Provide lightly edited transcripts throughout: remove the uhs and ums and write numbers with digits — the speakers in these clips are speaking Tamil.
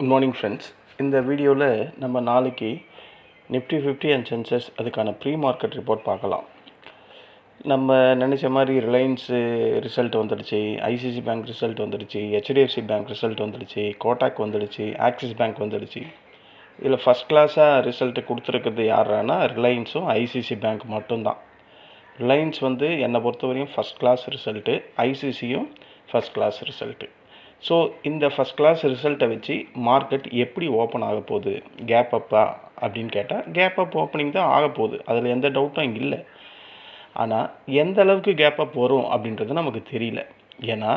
Good morning friends. இந்த வீடியோவில் நம்ம நாளைக்கு நிஃப்டி 50 அண்ட் சென்சஸ் அதுக்கான ப்ரீ மார்க்கெட் ரிப்போர்ட் பார்க்கலாம். நம்ம நினச்ச மாதிரி ரிலையன்ஸு ரிசல்ட் வந்துடுச்சு, ஐசிசி பேங்க் ரிசல்ட் வந்துடுச்சு, ஹெச்டிஎஃப்சி பேங்க் ரிசல்ட் வந்துடுச்சு, கோட்டாக் வந்துடுச்சு, ஆக்சிஸ் பேங்க் வந்துடுச்சு. இதில் ஃபஸ்ட் கிளாஸாக ரிசல்ட்டு கொடுத்துருக்கிறது யாரானா ரிலையன்ஸும் ஐசிசி பேங்க் மட்டும்தான். ரிலையன்ஸ் என்னை பொறுத்தவரையும் ஃபஸ்ட் கிளாஸ் ரிசல்ட்டு, ஐசிசியும் ஃபஸ்ட் கிளாஸ் ரிசல்ட்டு. ஸோ இந்த ஃபஸ்ட் கிளாஸ் ரிசல்ட்டை வச்சு மார்க்கெட் எப்படி ஓப்பன் ஆக போகுது, கேப் அப்பா அப்படின்னு கேட்டால் கேப் அப் ஓப்பனிங் தான் ஆக போகுது, அதில் எந்த டவுட்டும் இல்லை. ஆனால் எந்த அளவுக்கு கேப் அப் வரும் அப்படின்றது நமக்கு தெரியல. ஏன்னா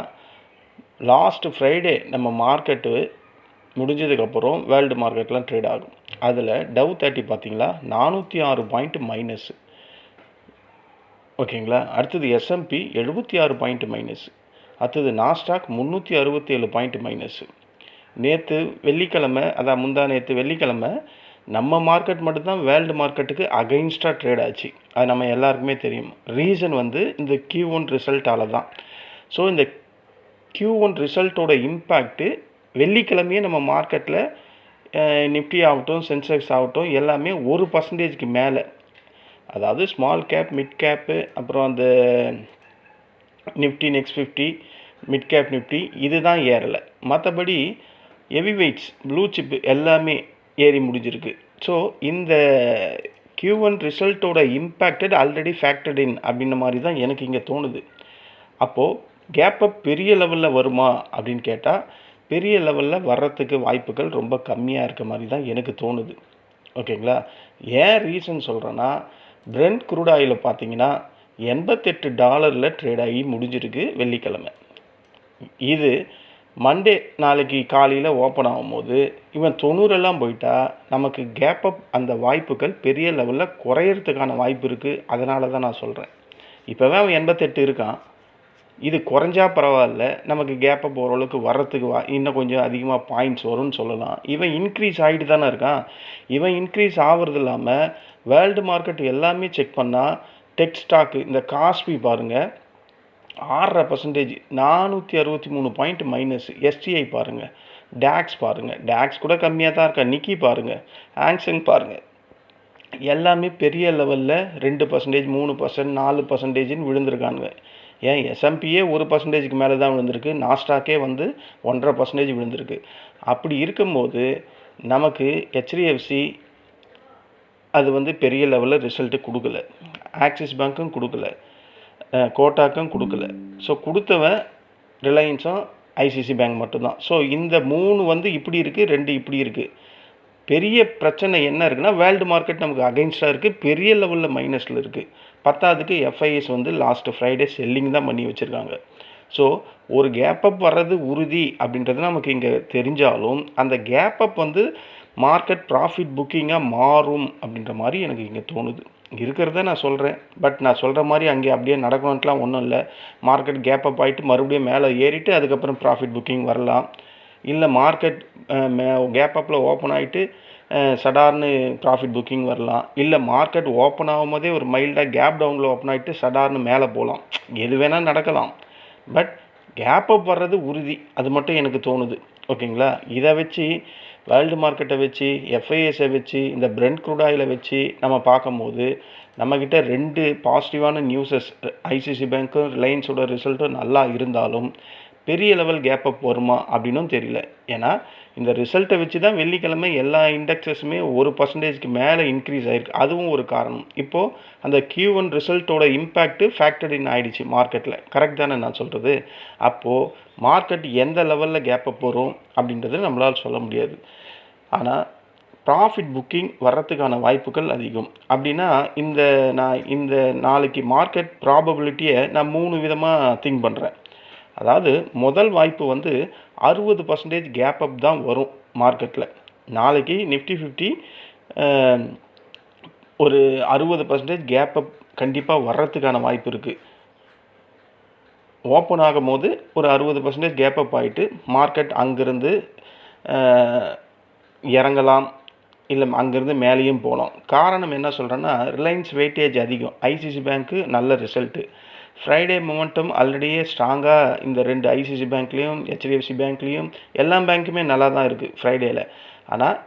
லாஸ்ட்டு ஃப்ரைடே நம்ம மார்க்கெட்டு முடிஞ்சதுக்கப்புறம் வேர்ல்டு மார்க்கெட்லாம் ட்ரேட் ஆகும். அதில் டவ் 30 பார்த்திங்களா 406 பாயிண்ட் மைனஸ், ஓகேங்களா. அடுத்தது எஸ்எம்பி 76 பாயிண்ட் மைனஸ், அடுத்தது நாஸ்டாக் 367 பாயிண்ட் மைனஸ். நேற்று வெள்ளிக்கிழமை, அதான் முந்தா நேற்று வெள்ளிக்கிழமை நம்ம மார்க்கெட் மட்டும்தான் வேர்ல்டு மார்க்கெட்டுக்கு அகைன்ஸ்டாக ட்ரேட் ஆச்சு. அது நம்ம எல்லாருக்குமே தெரியும். ரீசன் இந்த Q1 ரிசல்ட்டால் தான். ஸோ இந்த Q1 ரிசல்ட்டோட இம்பேக்ட்டு வெள்ளிக்கிழமையே நம்ம மார்க்கெட்டில் நிஃப்டி ஆகட்டும், சென்செக்ஸ் ஆகட்டும், எல்லாமே 1% மேலே, அதாவது ஸ்மால் கேப், மிட் கேப்பு, அப்புறம் அந்த Nifty next 50, mid cap Nifty இது தான் ஏறலை. மற்றபடி ஹெவி வெயிட்ஸ், ப்ளூ சிப்பு எல்லாமே ஏறி முடிஞ்சிருக்கு. ஸோ இந்த Q1 ரிசல்ட்டோட இம்பேக்டட் ஆல்ரெடி ஃபேக்டர்ட் இன் அப்படின்ற மாதிரி தான் எனக்கு இங்கே தோணுது. அப்போது கேப் அப் பெரிய லெவலில் வருமா அப்படின்னு கேட்டால் பெரிய லெவலில் வர்றதுக்கு வாய்ப்புகள் ரொம்ப கம்மியாக இருக்க மாதிரி தான் எனக்கு தோணுது, ஓகேங்களா. ஏன் ரீசன் சொல்கிறேன்னா, பிரெண்ட் க்ரூட் ஆயிலை பார்த்தீங்கன்னா $88 ட்ரேட் ஆகி முடிஞ்சிருக்கு வெள்ளிக்கிழமை. இது மண்டே நாளைக்கு காலையில் ஓப்பன் ஆகும்போது இவன் 90 போயிட்டா நமக்கு கேப் அப் அந்த வாய்ப்புகள் பெரிய லெவலில் குறையிறதுக்கான வாய்ப்பு இருக்குது. அதனால தான் நான் சொல்கிறேன். இப்போவே அவன் 88 இருக்கான், இது குறைஞ்சா பரவாயில்ல, நமக்கு கேப் அப் ஓரளவுக்கு வர்றதுக்கு இன்னும் கொஞ்சம் அதிகமாக பாயிண்ட்ஸ் வரும்னு சொல்லலாம். இவன் இன்க்ரீஸ் ஆகிட்டு தானே இருக்கான். இவன் இன்க்ரீஸ் ஆகிறது இல்லாமல் வேர்ல்டு மார்க்கெட் எல்லாமே செக் பண்ணால் டெக் ஸ்டாக்கு இந்த காஸ்பி பாருங்கள் 6% 463 பாயிண்ட் மைனஸ். எஸ்டிஐ பாருங்கள், டேக்ஸ் பாருங்கள், டேக்ஸ் கூட கம்மியாக தான் இருக்கா. நிக்கி பாருங்கள், ஹாங்செங் பாருங்கள், எல்லாமே பெரிய லெவலில் 2%, 3%, 4%ன்னு விழுந்திருக்கானுங்க. ஏன் எஸ்எம்பியே 1%க்கு மேலே தான் விழுந்திருக்கு, நாஸ்டாக்கே 1.5% விழுந்திருக்கு. அப்படி இருக்கும்போது நமக்கு ஹெச்டிஎஃப்சி அது பெரிய லெவலில் ரிசல்ட்டு கொடுக்கல, ஆக்சிஸ் பேங்க்கும் கொடுக்கல, கோட்டாக்கும் கொடுக்கல. ஸோ கொடுத்தவன் ரிலையன்ஸும் ஐசிசி பேங்க் மட்டும்தான். ஸோ இந்த 3 இப்படி இருக்குது, 2 இப்படி இருக்குது. பெரிய பிரச்சனை என்ன இருக்குன்னா, வேர்ல்டு மார்க்கெட் நமக்கு அகைன்ஸ்டாக இருக்குது, பெரிய லெவலில் மைனஸில் இருக்குது. பத்தாவதுக்கு எஃப்ஐஎஸ் லாஸ்ட்டு ஃப்ரைடே செல்லிங் தான் பண்ணி வச்சுருக்காங்க. ஸோ ஒரு கேப் அப் வர்றது உறுதி அப்படின்றது நமக்கு இங்கே தெரிஞ்சாலும் அந்த கேப் அப் மார்க்கெட் ப்ராஃபிட் புக்கிங்காக மாறும் அப்படின்ற மாதிரி எனக்கு இங்கே தோணுது. இருக்கிறத நான் சொல்கிறேன். பட் நான் சொல்கிற மாதிரி அங்கே அப்படியே நடக்கணுன்ட்டுலாம் ஒன்றும் இல்லை. மார்க்கெட் கேப் அப் ஆகிட்டு மறுபடியும் மேலே ஏறிட்டு அதுக்கப்புறம் ப்ராஃபிட் புக்கிங் வரலாம். இல்லை மார்க்கெட் கேப் அப்பில் ஓப்பன் ஆகிட்டு சடார்னு ப்ராஃபிட் புக்கிங் வரலாம். இல்லை மார்க்கெட் ஓப்பன் ஆகும்போதே ஒரு மைல்டாக கேப் டவுனில் ஓப்பன் ஆகிட்டு சடார்னு மேலே போகலாம். எது வேணால் நடக்கலாம். பட் கேப் அப் வர்றது உறுதி, அது மட்டும் எனக்கு தோணுது, ஓகேங்களா. இதை வச்சு வேர்ல்டு மார்க்கெட்டை வச்சு, எஃப்ஐஎஸை வச்சு, இந்த பிரெண்ட் க்ரூட் ஆயிலை வச்சு நம்ம பார்க்கும்போது நம்மக்கிட்ட 2 பாசிட்டிவான நியூஸஸ், ஐசிசி பேங்க்கும் ரிலையன்ஸோட ரிசல்ட்டும் நல்லா இருந்தாலும் பெரிய லெவல் கேப் அப் வருமா அப்படின்னும் தெரியல. ஏன்னா இந்த ரிசல்ட்டை வச்சு தான் வெள்ளிக்கிழமை எல்லா இண்டெக்ஸஸுமே 1%க்கு மேலே இன்க்ரீஸ் ஆகிருக்கு. அதுவும் ஒரு காரணம். இப்போது அந்த Q1 ரிசல்ட்டோட இம்பேக்ட்டு ஃபேக்டர் இன் ஆகிடுச்சு மார்க்கெட்டில். கரெக்ட் தானே நான் சொல்கிறது? அப்போது மார்க்கெட் எந்த லெவலில் கேப் அப் வரும் அப்படின்றது நம்மளால் சொல்ல முடியாது. ஆனால் ப்ராஃபிட் புக்கிங் வர்றதுக்கான வாய்ப்புகள் அதிகம். அப்படின்னா நான் இந்த நாளைக்கு மார்க்கெட் ப்ராபபிலிட்டியை நான் 3 விதமாக திங்க் பண்ணுறேன். அதாவது முதல் வாய்ப்பு 60% கேப் அப் தான் வரும் மார்க்கெட்டில். நாளைக்கு நிஃப்டி 50 ஒரு 60% கேப் அப் கண்டிப்பாக வர்றதுக்கான வாய்ப்பு இருக்குது. ஓப்பன் ஆகும் போது ஒரு 60% கேப் அப் ஆகிட்டு மார்க்கெட் அங்கேருந்து இறங்கலாம், இல்லை அங்கேருந்து மேலேயும் போகலாம். காரணம் என்ன சொல்கிறேன்னா, ரிலையன்ஸ் வெயிட்டேஜ் அதிகம், ஐசிசி பேங்க்கு நல்ல ரிசல்ட்டு, ஃப்ரைடே மொமெண்டம் ஆல்ரெடியே ஸ்ட்ராங்காக இந்த 2 ஐசிசி பேங்க்லேயும் ஹெச்டிஎஃப்சி பேங்க்லேயும் எல்லா பேங்க்குமே நல்லா தான் இருக்குது ஃப்ரைடேயில். ஆனால்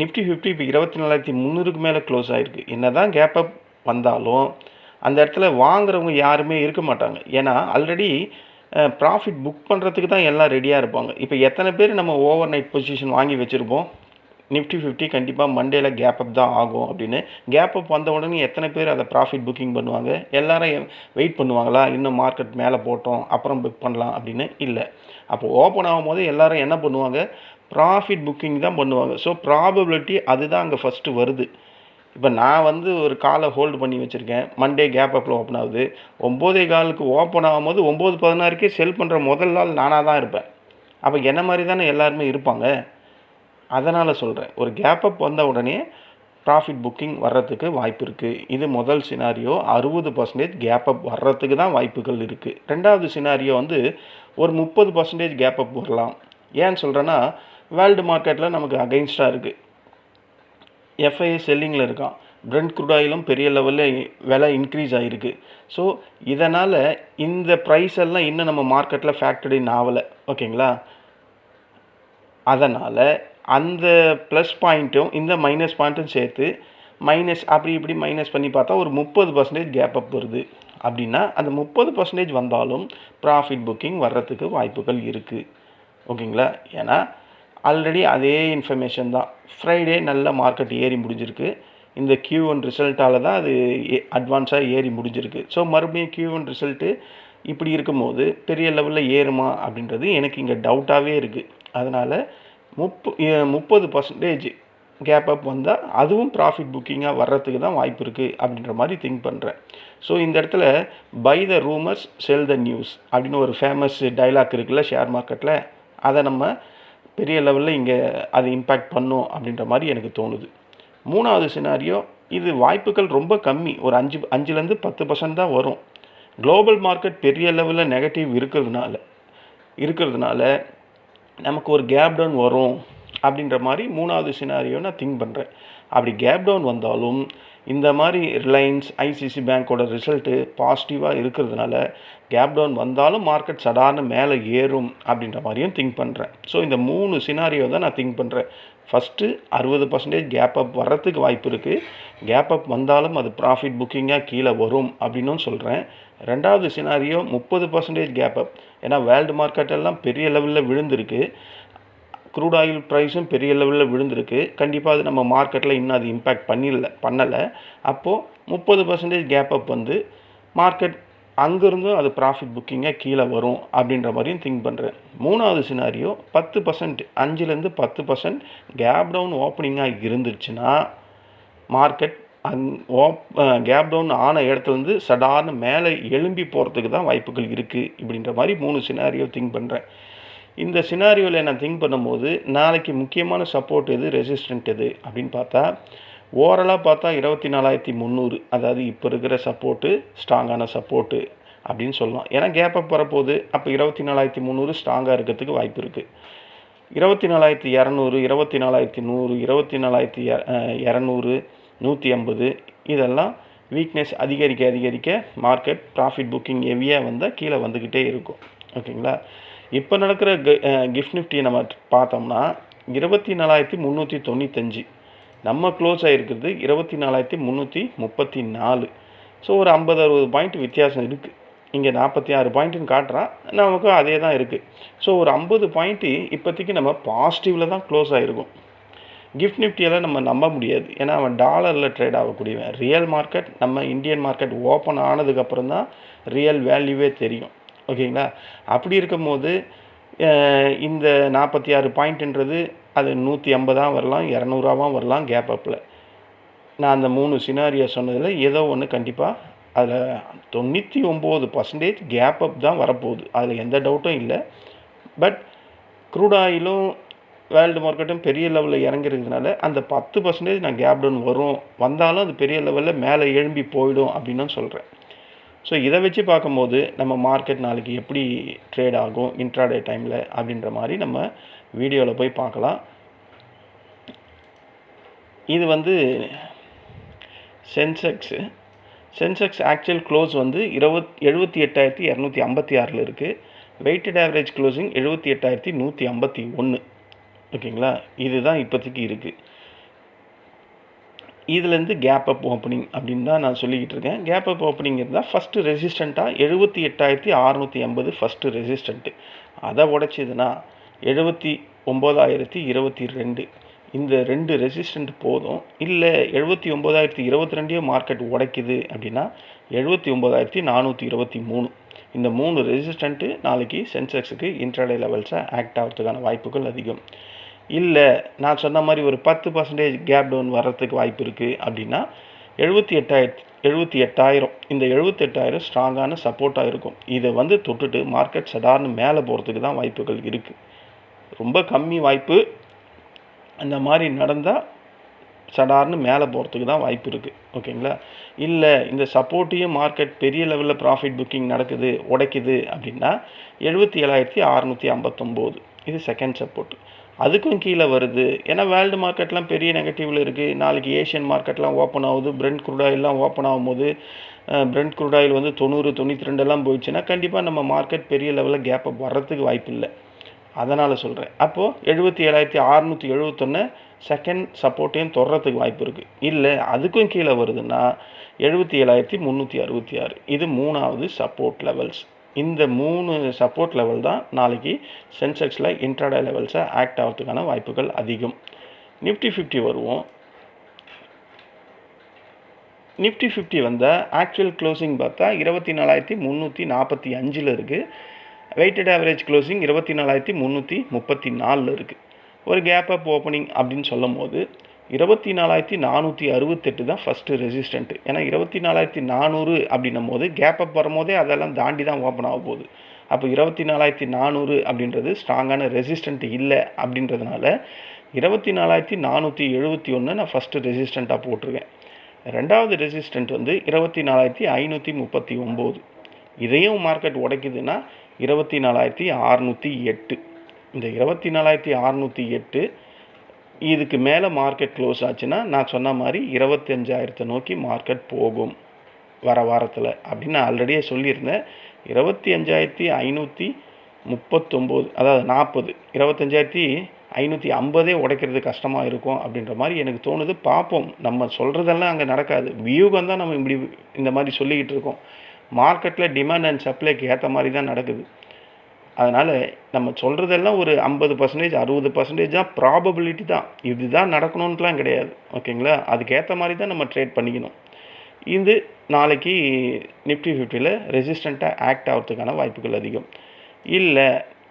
நிஃப்டி 50 இப்போ 24,300க்கு மேலே க்ளோஸ் ஆகிருக்கு. என்ன தான் கேப் அப் வந்தாலும் அந்த இடத்துல வாங்குறவங்க யாருமே இருக்க மாட்டாங்க. ஏன்னா ஆல்ரெடி ப்ராஃபிட் புக் பண்ணுறதுக்கு தான் எல்லாம் ரெடியாக இருப்பாங்க. இப்போ எத்தனை பேர் நம்ம ஓவர் நைட் பொசிஷன் வாங்கி வச்சுருப்போம், நிஃப்டி 50 கண்டிப்பாக மண்டேல கேப் அப் தான் ஆகும் அப்படின்னு. கேப் அப் வந்த உடனே எத்தனை பேர் அதை ப்ராஃபிட் புக்கிங் பண்ணுவாங்க? எல்லாரும் வெயிட் பண்ணுவாங்களா, இன்னும் மார்க்கெட் மேலே போட்டோம் அப்புறம் புக் பண்ணலாம் அப்படின்னு? இல்லை. அப்போ ஓப்பன் ஆகும்போது எல்லாரும் என்ன பண்ணுவாங்க, ப்ராஃபிட் புக்கிங் தான் பண்ணுவாங்க. ஸோ ப்ராபபிலிட்டி அதுதான் அங்கே ஃபஸ்ட்டு வருது. இப்போ நான் வந்து ஒரு காலை ஹோல்டு பண்ணி வச்சுருக்கேன், மண்டே கேப் அப்பில் ஓப்பன் ஆகுது, 9:15க்கு ஓப்பன் ஆகும்போது 9:16க்கே செல் பண்ணுற முதல் நாள் நானாக தான் இருப்பேன். அப்போ என்ன மாதிரி தானே எல்லாருமே இருப்பாங்க. அதனால் சொல்கிறேன், ஒரு கேப் அப் வந்த உடனே ப்ராஃபிட் புக்கிங் வர்றதுக்கு வாய்ப்பு இருக்குது. இது முதல் சினாரியோ. 60% கேப் அப் வர்றதுக்கு தான் வாய்ப்புகள் இருக்குது. ரெண்டாவது சினாரியோ வந்து ஒரு 30% கேப் அப் வரலாம். ஏன்னு சொல்கிறேன்னா, வேர்ல்டு மார்க்கெட்டில் நமக்கு அகைன்ஸ்டாக இருக்குது. எஃப்ஐ செல்லிங்கில் இருக்கான். பிரெண்ட் க்ரூட் ஆயிலும் பெரிய லெவலில் விலை இன்க்ரீஸ் ஆகிருக்கு. ஸோ இதனால் இந்த ப்ரைஸ் எல்லாம் இன்னும் நம்ம மார்க்கெட்டில் ஃபேக்டர்ட் இன் ஆகலை. ஓகேங்களா? அதனால் அந்த ப்ளஸ் பாயிண்ட்டும் இந்த மைனஸ் பாயிண்ட்டும் சேர்த்து மைனஸ் அப்படி இப்படி மைனஸ் பண்ணி பார்த்தா ஒரு 30% கேப் அப் வருது. அப்படின்னா அந்த 30% வந்தாலும் ப்ராஃபிட் புக்கிங் வர்றதுக்கு வாய்ப்புகள் இருக்குது. ஓகேங்களா? ஏன்னா ஆல்ரெடி அதே இன்ஃபர்மேஷன் தான். ஃப்ரைடே நல்ல மார்க்கெட் ஏறி முடிஞ்சிருக்கு. இந்த Q1 ரிசல்ட்டால் தான் அது அட்வான்ஸாக ஏறி முடிஞ்சிருக்கு. ஸோ மறுபடியும் Q1 ரிசல்ட்டு இப்படி இருக்கும்போது பெரிய லெவலில் ஏறுமா அப்படின்றது எனக்கு இங்கே டவுட்டாகவே இருக்குது. அதனால் 30% கேப் அப் வந்தால் அதுவும் ப்ராஃபிட் புக்கிங்காக வர்றதுக்கு தான் வாய்ப்பு இருக்குது அப்படின்ற மாதிரி திங்க் பண்ணுறேன். ஸோ இந்த இடத்துல buy the rumours sell the news அப்படின்னு ஒரு ஃபேமஸ் டைலாக் இருக்குல்ல ஷேர் மார்க்கெட்டில், அதை நம்ம பெரிய லெவலில் இங்கே அது இம்பேக்ட் பண்ணும் அப்படின்ற மாதிரி எனக்கு தோணுது. மூணாவது சினாரியோ, இது வாய்ப்புகள் ரொம்ப கம்மி. ஒரு 5லேருந்து 10% தான் வரும். குளோபல் மார்க்கெட் பெரிய லெவலில் நெகட்டிவ் இருக்கிறதுனால நமக்கு ஒரு கேப் டவுன் வரும் அப்படின்ற மாதிரி மூணாவது சினாரியோ நான் திங்க் பண்ணுறேன். அப்படி கேப் டவுன் வந்தாலும் இந்த மாதிரி ரிலையன்ஸ் ஐசிசி பேங்க்கோட ரிசல்ட்டு பாசிட்டிவாக இருக்கிறதுனால கேப் டவுன் வந்தாலும் மார்க்கெட் சடார்னு மேலே ஏறும் அப்படின்ற மாதிரியும் திங்க் பண்ணுறேன். ஸோ இந்த 3 சினாரியோ தான் நான் திங்க் பண்ணுறேன். ஃபஸ்ட்டு 60% கேப் அப் வர்றதுக்கு வாய்ப்பு இருக்குது. கேப் அப் வந்தாலும் அது ப்ராஃபிட் புக்கிங்காக கீழே வரும் அப்படின்னும் சொல்கிறேன். ரெண்டாவது சினாரியோ 30% கேப் அப். ஏன்னா வேர்ல்டு மார்க்கெட் எல்லாம் பெரிய லெவலில் விழுந்திருக்கு. க்ரூட் ஆயில் ப்ரைஸும் பெரிய லெவலில் விழுந்திருக்கு. கண்டிப்பாக அது நம்ம மார்க்கெட்டில் இன்னும் அது இம்பேக்ட் பண்ணலை. அப்போது 30% கேப் அப் வந்து மார்க்கெட் அங்கேருந்தும் அது ப்ராஃபிட் புக்கிங்காக கீழே வரும் அப்படின்ற மாதிரியும் திங்க் பண்ணுறேன். மூணாவது சினாரியோ 10%, 5லேருந்து 10% கேப் டவுன் ஓப்பனிங்காக இருந்துச்சுன்னா மார்க்கெட் கேப் டவுன் ஆன இடத்துலேருந்து சடார்னு மேலே எழும்பி போகிறதுக்கு தான் வாய்ப்புகள் இருக்குது இப்படின்ற மாதிரி 3 சினாரியோ திங்க் பண்ணுறேன். இந்த சினாரியோவில் நான் திங்க் பண்ணும்போது நாளைக்கு முக்கியமான சப்போர்ட் எது, ரெசிஸ்டன்ட் எது அப்படின்னு பார்த்தா, ஓவராலாக பார்த்தா 24,300, அதாவது இப்போ இருக்கிற சப்போர்ட்டு ஸ்ட்ராங்கான சப்போர்ட்டு அப்படின்னு சொல்லலாம். ஏன்னா கேப் அப் வரப்போகுது. அப்போ 24,300 ஸ்ட்ராங்காக இருக்கிறதுக்கு வாய்ப்பு இருக்குது. 24,200, 24,100, 24,200, 150 இதெல்லாம் வீக்னஸ் அதிகரிக்க மார்க்கெட் ப்ராஃபிட் புக்கிங் ஹெவியாக வந்தால் கீழே வந்துக்கிட்டே இருக்கும். ஓகேங்களா? இப்போ நடக்கிற கிஃப்ட் நிஃப்டி நம்ம பார்த்தோம்னா 24,395, நம்ம க்ளோஸ் ஆகிருக்கிறது 24,334. ஸோ ஒரு 50-60 பாயிண்ட் வித்தியாசம் இருக்குது. இங்கே 46 பாயிண்ட்டுன்னு காட்டுறான், நமக்கும் அதே தான் இருக்குது. ஸோ ஒரு 50 பாயிண்ட்டு இப்போதைக்கு நம்ம பாசிட்டிவில் தான் க்ளோஸ் ஆகிருக்கும். கிஃப்ட் நிஃப்டியெல்லாம் நம்ம நம்ப முடியாது. ஏன்னா அவன் டாலரில் ட்ரேட் ஆகக்கூடியவன். ரியல் மார்க்கெட் நம்ம இந்தியன் மார்க்கெட் ஓப்பன் ஆனதுக்கப்புறம் தான் ரியல் வேல்யூவே தெரியும். ஓகேங்களா? அப்படி இருக்கும்போது இந்த 46 பாயிண்ட்டுன்றது அது 150 வரலாம், 200 வரலாம் கேப் அப்பில். நான் அந்த 3 சினாரியோ சொன்னதில் ஏதோ ஒன்று கண்டிப்பாக அதில் 99% கேப் அப் தான் வரப்போகுது. அதில் எந்த டவுட்டும் இல்லை. பட் க்ரூட் ஆயிலும் வேர்ல்டு மார்க்கெட்டும் பெரிய லெவலில் இறங்கிறதுனால அந்த 10% நான் கேப் டவுன் வந்தாலும் அது பெரிய லெவலில் மேலே எழும்பி போயிடும் அப்படின்னு சொல்கிறேன். ஸோ இதை வச்சு பார்க்கும்போது நம்ம மார்க்கெட் நாளைக்கு எப்படி ட்ரேட் ஆகும் இன்ட்ராடே டைமில் அப்படின்ற மாதிரி நம்ம வீடியோவில் போய் பார்க்கலாம். இது வந்து சென்செக்ஸு சென்செக்ஸ் ஆக்சுவல் க்ளோஸ் வந்து 78,256 இருக்குது. Weighted average closing 78,151. ஓகேங்களா, இதுதான் இப்போதைக்கு இருக்குது. இதுலேருந்து கேப் அப் ஓப்பனிங் அப்படின்னு தான் நான் சொல்லிக்கிட்டு இருக்கேன். கேப் அப் ஓப்பனிங் இருந்தால் ஃபஸ்ட்டு ரெசிஸ்டண்ட்டாக 78,680 ஃபஸ்ட்டு ரெசிஸ்டண்ட்டு. அதை உடைச்சிதுன்னா 79,022 இந்த 2 ரெசிஸ்டண்ட் போதும். இல்லை 79,022 மார்க்கெட் உடைக்குது அப்படின்னா 79,423 இந்த 3 ரெசிஸ்டண்ட்டு நாளைக்கு சென்செக்ஸுக்கு இன்ட்ராடே லெவல்ஸை ஆக்ட் ஆகிறதுக்கான வாய்ப்புகள் அதிகம். இல்லை நான் சொன்ன மாதிரி ஒரு 10% கேப் டவுன் வர்றதுக்கு வாய்ப்பு இருக்குது அப்படின்னா 78,000 இந்த 78,000 ஸ்ட்ராங்கான சப்போர்ட்டாக இருக்கும். இதை வந்து தொட்டுட்டு மார்க்கெட் சடார்னு மேலே போகிறதுக்கு தான் வாய்ப்புகள் இருக்குது. ரொம்ப கம்மி வாய்ப்பு. அந்த மாதிரி நடந்தால் சடார்னு மேலே போகிறதுக்கு தான் வாய்ப்பு இருக்குது. ஓகேங்களா, இல்லை இந்த சப்போர்ட்டையும் மார்க்கெட் பெரிய லெவலில் ப்ராஃபிட் புக்கிங் நடக்குது உடைக்குது அப்படின்னா 77,659 இது செகண்ட் சப்போர்ட். அதுக்கும் கீழே வருது. ஏன்னா வேர்ல்டு மார்க்கெட்லாம் பெரிய நெகட்டிவில் இருக்குது. நாளைக்கு ஏஷியன் மார்க்கெட்லாம் ஓப்பன் ஆகுது. பிரெண்ட் க்ரூட் ஆயிலெலாம் ஓப்பன் ஆகும்போது பிரெண்ட் க்ரூட் ஆயில் வந்து 90, 92 போயிடுச்சுன்னா கண்டிப்பாக நம்ம மார்க்கெட் பெரிய லெவலில் கேப் அப் வர்றதுக்கு வாய்ப்பு இல்லை. அதனால் சொல்கிறேன். அப்போது 77,671 செகண்ட் சப்போர்ட்டையும் தொடர்றதுக்கு வாய்ப்பு இருக்குது. இல்லை அதுக்கும் கீழே வருதுன்னா 77,366 இது 3வது சப்போர்ட் லெவல்ஸ். இந்த 3 சப்போர்ட் லெவல் தான் நாளைக்கு சென்செக்ஸில் இன்ட்ராடே லெவல்ஸை ஆக்ட் ஆகிறதுக்கான வாய்ப்புகள் அதிகம். நிஃப்டி 50 வருவோம். நிஃப்டி 50 வந்தால் ஆக்சுவல் க்ளோசிங் பார்த்தா 24,345 இருக்குது. வெயிட்டட் ஆவரேஜ் க்ளோசிங் 24,334 இருக்குது. ஒரு கேப் அப் ஓப்பனிங் அப்படின்னு சொல்லும் போது 24,468 தான் ஃபஸ்ட்டு ரெசிஸ்டண்ட்டு. ஏன்னா 24,400 அப்படின்னும் போது கேப் அப் வரும்போதே அதெல்லாம் தாண்டி தான் ஓப்பன் ஆக போகுது. அப்போ 24,400 அப்படின்றது ஸ்ட்ராங்கான ரெசிஸ்டண்ட் இல்லை. அப்படின்றதுனால 24,471 நான் ஃபஸ்ட்டு ரெசிஸ்டண்ட்டாக போட்டிருக்கேன். ரெண்டாவது ரெசிஸ்டண்ட் வந்து 24,539. இதையும் மார்க்கெட் உடைக்குதுன்னா 24,608. இந்த 24,608 இதுக்கு மேலே மார்க்கெட் க்ளோஸ் ஆச்சுன்னா நான் சொன்ன மாதிரி 25,000 நோக்கி மார்க்கெட் போகும் வர வாரத்தில் அப்படின்னு நான் ஆல்ரெடியே சொல்லியிருந்தேன். 25,539 அதாவது 40 25,550 உடைக்கிறது கஷ்டமாக இருக்கும் அப்படின்ற மாதிரி எனக்கு தோணுது. பார்ப்போம். நம்ம சொல்கிறதெல்லாம் அங்கே நடக்காது. வியூகம் தான் நம்ம இப்படி இந்த மாதிரி சொல்லிக்கிட்டு இருக்கோம். மார்க்கெட்டில் டிமாண்ட் அண்ட் சப்ளைக்கு ஏற்ற மாதிரி தான் நடக்குது. அதனால் நம்ம சொல்கிறதெல்லாம் ஒரு 50%, 60% தான் ப்ராபபிலிட்டி தான். இதுதான் நடக்கணுன்ட்டுலாம் கிடையாது. ஓகேங்களா, அதுக்கேற்ற மாதிரி தான் நம்ம ட்ரேட் பண்ணிக்கணும். இது நாளைக்கு நிஃப்டி 50ல் ரெசிஸ்டண்ட்டாக ஆக்ட் ஆகிறதுக்கான வாய்ப்புகள் அதிகம். இல்லை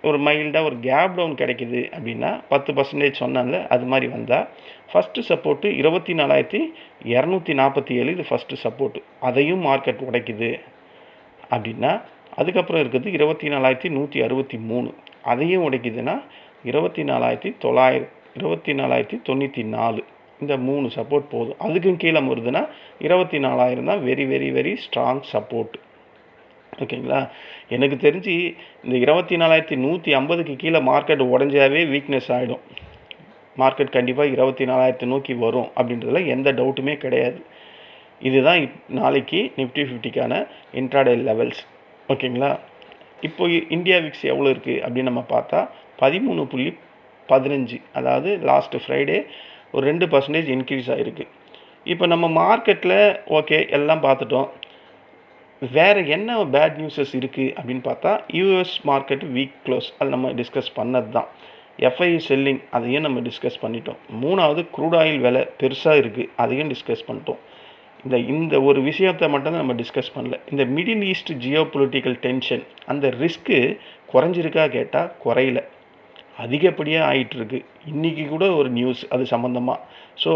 ஒரு மைல்டாக ஒரு கேப் டவுன் கிடைக்குது அப்படின்னா 10% சொன்னால அது மாதிரி வந்தால் ஃபஸ்ட்டு சப்போர்ட்டு 24,247 இது ஃபஸ்ட்டு சப்போர்ட்டு. அதையும் மார்க்கெட் உடைக்குது அப்படின்னா அதுக்கப்புறம் இருக்குது 24,163 அதையும் உடைக்குதுன்னா 24,994 இந்த 3 சப்போர்ட் போதும். அதுக்கும் கீழே வருதுன்னா 24,000 தான் very very very strong support. ஓகேங்களா, எனக்கு தெரிஞ்சு இந்த 24,150க்கு கீழே மார்க்கெட் உடஞ்சாவே வீக்னஸ் ஆகிடும். மார்க்கெட் கண்டிப்பாக 24,000 நோக்கி வரும் அப்படின்றதுல எந்த டவுட்டுமே கிடையாது. இதுதான் நாளைக்கு நிஃப்டி 50க்கான இன்ட்ராடே லெவல்ஸ். ஓகேங்களா, இப்போ இந்தியா விக்ஸ் எவ்வளோ இருக்குது அப்படின்னு நம்ம பார்த்தா 13.15 அதாவது லாஸ்ட்டு ஃப்ரைடே ஒரு 2% இன்க்ரீஸ் ஆகிருக்கு. இப்போ நம்ம மார்க்கெட்டில் ஓகே எல்லாம் பார்த்துட்டோம். வேறு என்ன பேட் நியூஸஸ் இருக்குது அப்படின்னு பார்த்தா யூஎஸ் மார்க்கெட் வீக் க்ளோஸ் அது நம்ம டிஸ்கஸ் பண்ணது தான். எஃப்ஐ செல்லிங் அதையும் நம்ம டிஸ்கஸ் பண்ணிட்டோம். 3வது க்ரூட் ஆயில் விலை பெருசாக இருக்குது அதையும் டிஸ்கஸ் பண்ணிட்டோம். இந்த ஒரு விஷயத்தை மட்டும்தான் நம்ம டிஸ்கஸ் பண்ணல. இந்த middle east geopolitical tension அந்த ரிஸ்க்கு குறைஞ்சிருக்கா கேட்டால் குறையல, அதிகப்படியாக ஆகிட்டுருக்கு. இன்றைக்கி கூட ஒரு நியூஸ் அது சம்மந்தமாக. ஸோ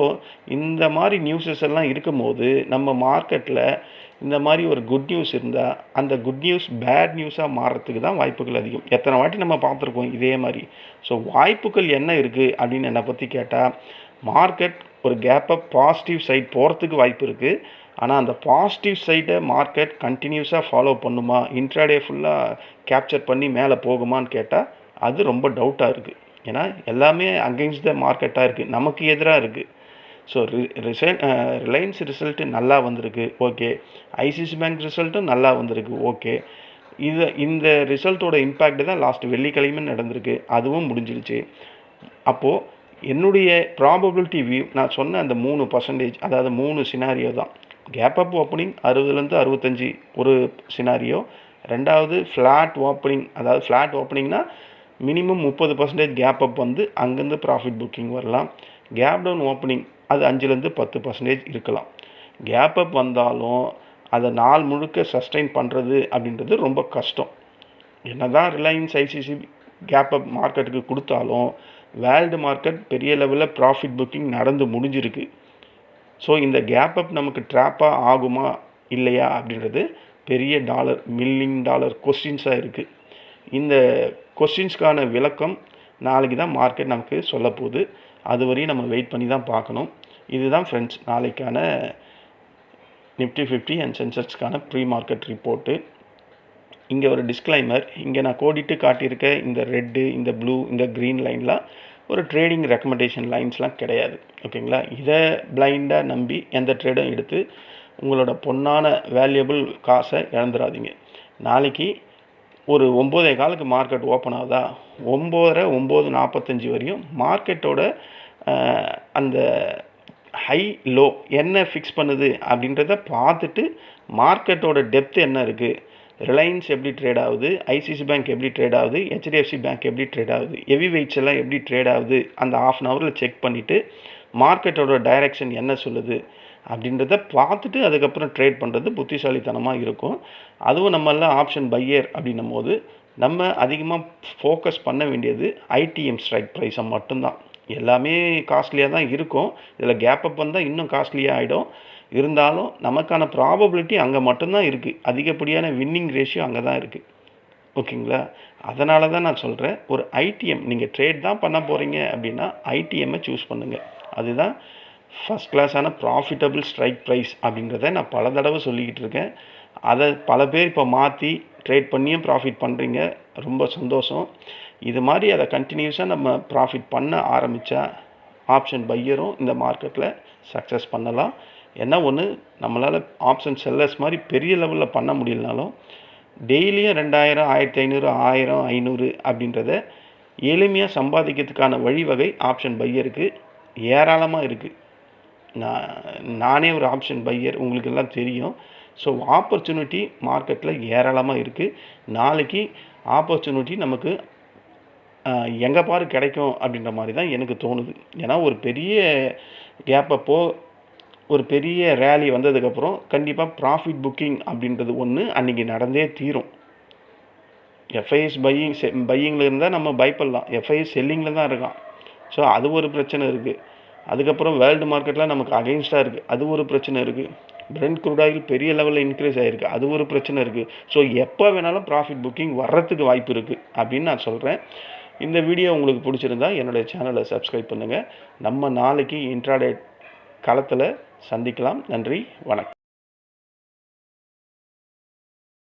இந்த மாதிரி நியூஸஸ் எல்லாம் இருக்கும்போது நம்ம மார்க்கெட்டில் இந்த மாதிரி ஒரு குட் நியூஸ் இருந்தால் அந்த குட் நியூஸ் பேட் நியூஸாக மாறுறதுக்கு தான் வாய்ப்புகள் அதிகம். எத்தனை வாட்டி நம்ம பார்த்துருக்கோம் இதே மாதிரி. ஸோ வாய்ப்புகள் என்ன இருக்குது அப்படின்னு என்னை பற்றி கேட்டால் மார்க்கெட் ஒரு கேப்பை பாசிட்டிவ் சைட் போகிறதுக்கு வாய்ப்பு இருக்குது. ஆனால் அந்த பாசிட்டிவ் சைடை மார்க்கெட் கண்டினியூஸாக ஃபாலோ பண்ணுமா, இன்ட்ராடே ஃபுல்லாக கேப்சர் பண்ணி மேலே போகுமான்னு கேட்டால் அது ரொம்ப டவுட்டாக இருக்குது. ஏன்னா எல்லாமே அகெயின்ஸ்ட் த மார்க்கெட்டாக இருக்குது, நமக்கு எதிராக இருக்குது. ஸோ ரிலையன்ஸ் ரிசல்ட்டு நல்லா வந்திருக்கு, ஓகே. ஐசிஐசி பேங்க் ரிசல்ட்டும் நல்லா வந்திருக்கு, ஓகே. இந்த ரிசல்ட்டோட இம்பேக்ட் தான் லாஸ்ட் வெள்ளிக்கிழமை நடந்திருக்கு, அதுவும் முடிஞ்சிடுச்சு. அப்போது என்னுடைய ப்ராபபிலிட்டி வியூ நான் சொன்ன அந்த 3%, அதாவது 3 சினாரியோ தான். கேப் அப் ஓப்பனிங் 60லேருந்து 65 ஒரு சினாரியோ, ரெண்டாவது ஃப்ளாட் ஓப்பனிங், அதாவது ஃப்ளாட் ஓப்பனிங்னா மினிமம் 30% கேப் அப் வந்து அங்கேருந்து ப்ராஃபிட் புக்கிங் வரலாம். கேப் டவுன் ஓப்பனிங் அது 5லேருந்து 10% இருக்கலாம். கேப் அப் வந்தாலும் அதை நாள் முழுக்க சஸ்டெயின் பண்ணுறது அப்படின்றது ரொம்ப கஷ்டம். என்ன தான் ரிலையன்ஸ் ஐசிசி கேப் அப் மார்க்கெட்டுக்கு கொடுத்தாலும் வேர்ல்டு மார்க்கெட் பெரிய லெவலில் ப்ராஃபிட் புக்கிங் நடந்து முடிஞ்சிருக்கு. ஸோ இந்த கேப் அப் நமக்கு ட்ராப்பாக ஆகுமா இல்லையா அப்படின்றது பெரிய மில்லியன் டாலர் கொஸ்டின்ஸாக இருக்குது. இந்த கொஸ்டின்ஸ்க்கான விளக்கம் நாளைக்கு தான் மார்க்கெட் நமக்கு சொல்ல போகுது. அது வரையும் நம்ம வெயிட் பண்ணி தான் பார்க்கணும். இதுதான் ஃப்ரெண்ட்ஸ் நாளைக்கான நிஃப்டி 50 அண்ட் சென்செக்ஸ்க்கான ப்ரீ மார்க்கெட் ரிப்போர்ட்டு. இங்கே ஒரு டிஸ்க்ளைமர், இங்கே நான் கோடிட்டு காட்டியிருக்க இந்த ரெட்டு, இந்த ப்ளூ, இந்த க்ரீன் லைன்லாம் ஒரு ட்ரேடிங் ரெக்கமெண்டேஷன் லைன்ஸ்லாம் கிடையாது, ஓகேங்களா. இதை பிளைண்டாக நம்பி எந்த ட்ரேடும் எடுத்து உங்களோட பொன்னான வேல்யூபிள் காசை இழந்துடாதீங்க. நாளைக்கு ஒரு 9:15 மார்க்கெட் ஓப்பன் ஆகுதா, 9:45 வரையும் மார்க்கெட்டோட அந்த ஹை லோ என்ன ஃபிக்ஸ் பண்ணுது அப்படின்றத பார்த்துட்டு மார்க்கெட்டோட டெப்த் என்ன இருக்குது, ரிலையன்ஸ் எப்படி ட்ரேட் ஆகுது, ஐசிசி பேங்க் எப்படி ட்ரேட் ஆகுது, ஹெச்டிஎஃப்சி பேங்க் எப்படி ட்ரேட் ஆகுது, ஹெவி வெயிட்ஸ் எல்லாம் எப்படி ட்ரேட் ஆகுது, அந்த ½ ஹவரில் செக் பண்ணிவிட்டு மார்க்கெட்டோட டைரெக்ஷன் என்ன சொல்லுது அப்படின்றத பார்த்துட்டு அதுக்கப்புறம் ட்ரேட் பண்ணுறது புத்திசாலித்தனமாக இருக்கும். அதுவும் நம்மளாம் ஆப்ஷன் பையர் அப்படின்னும் போது நம்ம அதிகமாக ஃபோக்கஸ் பண்ண வேண்டியது ஐடிஎம் ஸ்ட்ரைக் ப்ரைஸை மட்டும்தான். எல்லாமே காஸ்ட்லியாக தான் இருக்கும், இதில் கேப் அப் வந்தால் இன்னும் காஸ்ட்லியாக ஆகிடும். இருந்தாலும் நமக்கான ப்ராபபிலிட்டி அங்கே மட்டும்தான் இருக்குது, அதிகப்படியான வின்னிங் ரேஷியோ அங்கே தான் இருக்குது, ஓகேங்களா. அதனால தான் நான் சொல்கிறேன், ஒரு ஐடிஎம் நீங்கள் ட்ரேட் தான் பண்ண போகிறீங்க அப்படின்னா ஐடிஎம்மை சூஸ் பண்ணுங்கள். அதுதான் ஃபஸ்ட் கிளாஸான ப்ராஃபிட்டபிள் ஸ்ட்ரைக் ப்ரைஸ் அப்படின்றத நான் பல தடவை சொல்லிக்கிட்டு இருக்கேன். அதை பல பேர் இப்போ மாற்றி ட்ரேட் பண்ணியும் ப்ராஃபிட் பண்ணுறீங்க, ரொம்ப சந்தோஷம். இது மாதிரி அதை கண்டினியூஸாக நம்ம ப்ராஃபிட் பண்ண ஆரம்பித்தா ஆப்ஷன் பையரும் இந்த மார்க்கெட்டில் சக்ஸஸ் பண்ணலாம். என்ன ஒன்று, நம்மளால் ஆப்ஷன் செல்லர்ஸ் மாதிரி பெரிய லெவலில் பண்ண முடியலனாலும் டெய்லியும் 2000, 1500, 1000, 500 அப்படின்றத எளிமையாக சம்பாதிக்கிறதுக்கான வழிவகை ஆப்ஷன் பையருக்கு ஏராளமாக இருக்குது. நானே ஒரு ஆப்ஷன் பையர், உங்களுக்கு எல்லாம் தெரியும். ஸோ ஆப்பர்ச்சுனிட்டி மார்க்கெட்டில் ஏராளமாக இருக்குது. நாளைக்கு ஆப்பர்ச்சுனிட்டி நமக்கு எங்கே பாரு கிடைக்கும் அப்படின்ற மாதிரி தான் எனக்கு தோணுது. ஏன்னா ஒரு பெரிய கேப் அப்போ ஒரு பெரிய ரேலி வந்ததுக்கப்புறம் கண்டிப்பாக ப்ராஃபிட் புக்கிங் அப்படின்றது ஒன்று அன்றைக்கி நடந்தே தீரும். எஃப்ஐஎஸ் பையிங்கில் இருந்தால் நம்ம பயப்படலாம், எஃப்ஐஎஸ் செல்லிங்கில் தான் இருக்கான். ஸோ அது ஒரு பிரச்சனை இருக்குது. அதுக்கப்புறம் வேர்ல்டு மார்க்கெட்டில் நமக்கு அகெயின்ஸ்டாக இருக்குது, அது ஒரு பிரச்சனை இருக்குது. பிரெண்ட் க்ரூட் ஆயில் பெரிய லெவலில் இன்க்ரீஸ் ஆகிருக்கு, அது ஒரு பிரச்சனை இருக்குது. ஸோ எப்போ வேணாலும் ப்ராஃபிட் புக்கிங் வர்றதுக்கு வாய்ப்பு இருக்குது அப்படின்னு நான் சொல்கிறேன். இந்த வீடியோ உங்களுக்கு பிடிச்சிருந்தா என்னுடைய சேனலை சப்ஸ்கிரைப் பண்ணுங்கள். நம்ம நாளைக்கு இன்ட்ராடே களத்தில் சந்திக்கலாம். நன்றி, வணக்கம்.